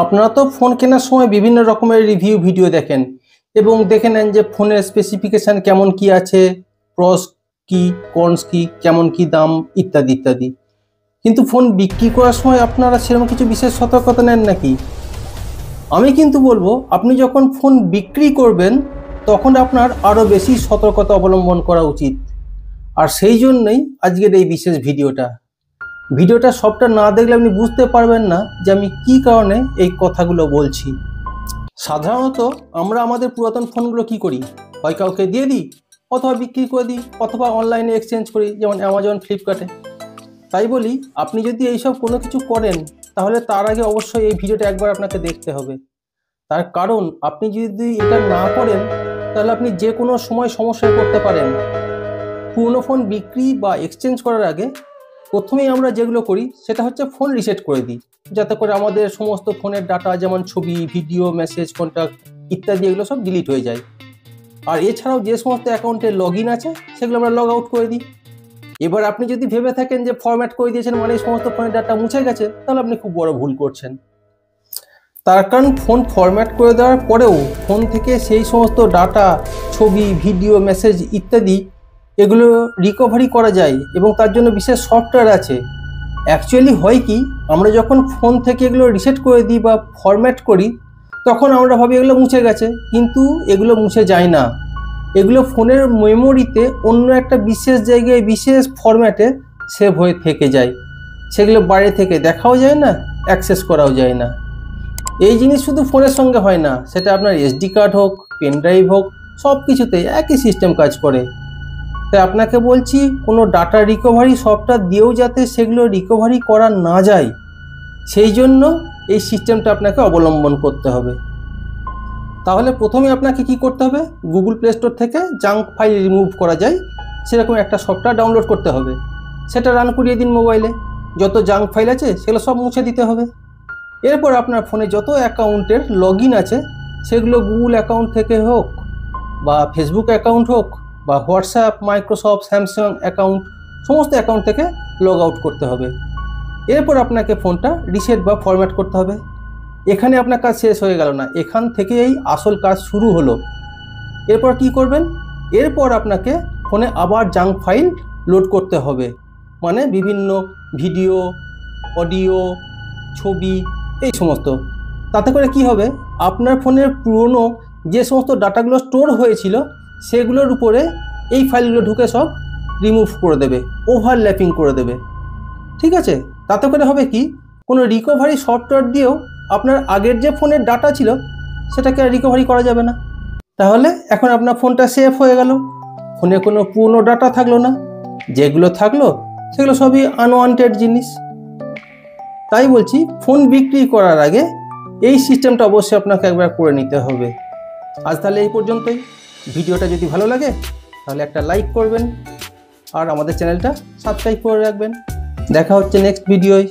আপনারা তো ফোন কেনার সময় বিভিন্ন রকমের রিভিউ ভিডিও দেখেন এবং দেখে নেন যে ফোনের স্পেসিফিকেশান কেমন কি আছে, প্রস কি, কনস কি, কেমন কি দাম ইত্যাদি ইত্যাদি। কিন্তু ফোন বিক্রি করার সময় আপনারা সেরকম কিছু বিশেষ সতর্কতা নেন নাকি? আমি কিন্তু বলবো আপনি যখন ফোন বিক্রি করবেন তখন আপনার আরও বেশি সতর্কতা অবলম্বন করা উচিত। আর সেই জন্যই আজকের এই বিশেষ ভিডিওটা সবটা না দেখলে আপনি বুঝতে পারবেন না যে আমি কী কারণে এই কথাগুলো বলছি। সাধারণত আমরা আমাদের পুরাতন ফোনগুলো কি করি, হয় কাউকে দিয়ে দিই অথবা বিক্রি করে দিই অথবা অনলাইনে এক্সচেঞ্জ করি, যেমন অ্যামাজন, ফ্লিপকার্টে। তাই বলি আপনি যদি এইসব কোনো কিছু করেন তাহলে তার আগে অবশ্যই এই ভিডিওটা একবার আপনাকে দেখতে হবে। তার কারণ আপনি যদি এটা না করেন তাহলে আপনি যে কোনো সময় সমস্যায় পড়তে পারেন। পুরনো ফোন বিক্রি বা এক্সচেঞ্জ করার আগে প্রথমেই আমরা যেগুলো করি সেটা হচ্ছে ফোন রিসেট করে দিই, যাতে করে আমাদের সমস্ত ফোনের ডাটা যেমন ছবি, ভিডিও, মেসেজ, কন্ট্যাক্ট ইত্যাদি এগুলো সব ডিলিট হয়ে যায়। আর এছাড়াও যে সমস্ত অ্যাকাউন্টে লগ ইন আছে সেগুলো আমরা লগ আউট করে দিই। এবার আপনি যদি ভেবে থাকেন যে ফরম্যাট করে দিয়েছেন মানে সমস্ত ফোনের ডাটা মুছে গেছে, তাহলে আপনি খুব বড় ভুল করছেন। তার কারণ ফোন ফরম্যাট করে দেওয়ার পরেও ফোন থেকে সেই সমস্ত ডাটা, ছবি, ভিডিও, মেসেজ ইত্যাদি এগুলো রিকভারি করা যায় এবং তার জন্য বিশেষ সফটওয়্যার আছে। অ্যাকচুয়ালি হয় কি, আমরা যখন ফোন থেকে এগুলো রিসেট করে দিই বা ফরম্যাট করি তখন আমরা ভাবি এগুলো মুছে গেছে, কিন্তু এগুলো মুছে যায় না। এগুলো ফোনের মেমোরিতে অন্য একটা বিশেষ জায়গায় বিশেষ ফরম্যাটে সেভ হয়ে থেকে যায়। সেগুলো বাইরে থেকে দেখাও যায় না, অ্যাক্সেস করাও যায় না। এই জিনিস শুধু ফোনের সঙ্গে হয় না, সেটা আপনার এসডি কার্ড হোক, পেন ড্রাইভ হোক, সব কিছুতেই একই সিস্টেম কাজ করে। তাই আপনাকে বলছি কোনো ডাটা রিকভারি সফটওয়্যার দিয়েও যাতে সেগুলো রিকভারি করা না যায়, সেই জন্য এই সিস্টেমটা আপনাকে অবলম্বন করতে হবে। তাহলে প্রথমে আপনাকে কি করতে হবে, গুগল প্লে স্টোর থেকে জাঙ্ক ফাইল রিমুভ করা যায় সেরকম একটা সফটওয়্যার ডাউনলোড করতে হবে। সেটা রান করিয়ে দিন মোবাইলে। যত জাঙ্ক ফাইল আছে সেগুলো সব মুছে দিতে হবে। এরপর আপনার ফোনে যত অ্যাকাউন্টের লগ ইন আছে সেগুলো গুগল অ্যাকাউন্ট থেকে হোক বা ফেসবুক অ্যাকাউন্ট হোক বা হোয়াটসঅ্যাপ, মাইক্রোসফট, স্যামসাং অ্যাকাউন্ট, সমস্ত অ্যাকাউন্ট থেকে লগ আউট করতে হবে। এরপর আপনাকে ফোনটা রিসেট বা ফরম্যাট করতে হবে। এখানে আপনার কাজ শেষ হয়ে গেল না, এখান থেকেই আসল কাজ শুরু হলো। এরপর কি করবেন, এরপর আপনাকে ফোনে আবার জাঙ্ক ফাইল লোড করতে হবে, মানে বিভিন্ন ভিডিও, অডিও, ছবি, এই সমস্ত। তাতে করে কি হবে, আপনার ফোনের পুরনো যে সমস্ত ডাটাগুলো স্টোর হয়েছিল সেগুলোর উপরে এই ফাইলগুলো ঢুকে সব রিমুভ করে দেবে, ওভারল্যাপিং করে দেবে। ঠিক আছে, তাতে করে হবে কি, কোনো রিকভারি সফটওয়্যার দিয়েও আপনার আগের যে ফোনের ডাটা ছিল সেটাকে আর রিকভারি করা যাবে না। তাহলে এখন আপনার ফোনটা সেফ হয়ে গেল, ফোনে কোনো পুরনো ডাটা থাকলো না, যেগুলো থাকলো সেগুলো সবই আনওয়ান্টেড জিনিস। তাই বলছি ফোন বিক্রি করার আগে এই সিস্টেমটা অবশ্যই আপনাকে একবার করে নিতে হবে। আজ তাহলে এই পর্যন্তই। ভিডিওটা যদি ভালো লাগে তাহলে একটা লাইক করবেন আর আমাদের চ্যানেলটা সাবস্ক্রাইব করে রাখবেন। দেখা হচ্ছে নেক্সট ভিডিওয়।